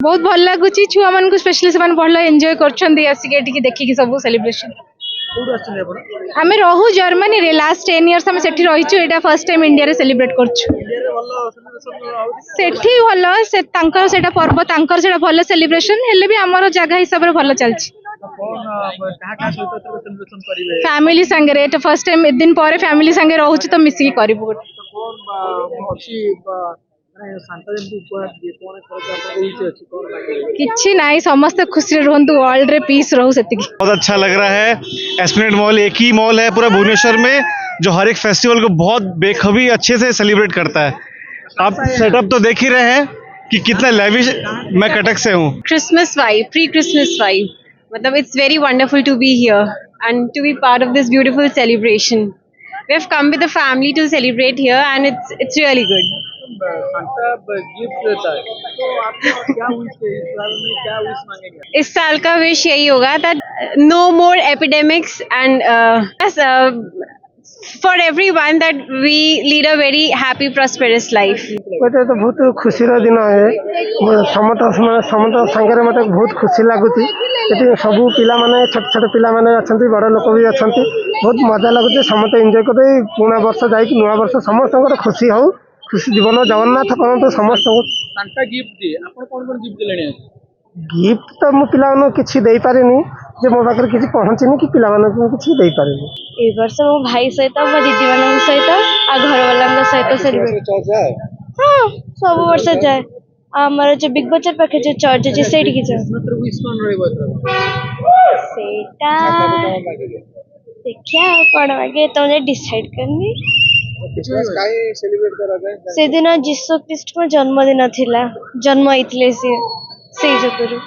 बहुत भल लगुच छुआ मान स्पेशली से भल एंजॉय कर देखिए सब सेलिब्रेशन आम रहू जर्मनी रे लास्ट 10 इयर्स आम सेठी रहीचु एटा फर्स्ट टाइम इंडिया रे सेलिब्रेट करछु सेठी भल से तांकर सेटा पर्व तांकर सेटा भल सेलिब्रेशन हेले भी हमर जगह हिसाब रे भल चलछि फैमिली संगे एटा फर्स्ट टाइम ए दिन पर फैमिली संगे रहउछु तो मिसी करबो किछि नाही समस्त खुशी रहंतु वर्ल्ड रे पीस रहू सेतिकी बहुत अच्छा लग रहा है। एस्प्लेनेड मॉल एक ही मॉल है पूरा भुवनेश्वर में जो हर एक फेस्टिवल को बहुत बेखबी अच्छे से सेलिब्रेट करता है। आप सेटअप तो देख ही रहे हैं कि कितना लेविश। मैं कटक से हूँ। Christmas vibe, pre Christmas vibe, मतलब it's very wonderful to be here and to be part of this beautiful celebration. We have come with the family to celebrate here and it's really good. इस साल का wish यही होगा that no more epidemics and for everyone that we lead a very happy prosperous life. गोटे तो बहुत खुशी दिन है समत संगे मत बहुत खुशी लगुच सब पिला माने छोट छोट पिला माने अच्छा बड़ लोक भी अच्छा बहुत मजा लगुच समस्त एंजॉय कर पुणा वर्ष जा नुआ वर्ष समस्त खुशी हो खुशी जीवन जगन्नाथ करते समस्त गिफ्ट तो मु पिला किसी दे पारिनी जे मो पाखे किसी पहुँचनी कि पिला किसी दे पारिनी ए वर्ष मो भाई सहित मो दीदी मान सहित आ घर वाला सहित सेलिब्रेट हाँ सब वर्ष जाए आमर जो बिग बजार पाखे जो चर्च अच्छे से देखिया कौन आगे तो डिसाइड करनी से दिन जीशु ख्रीस्ट को जन्मदिन थिला जन्म होइतले से जगरू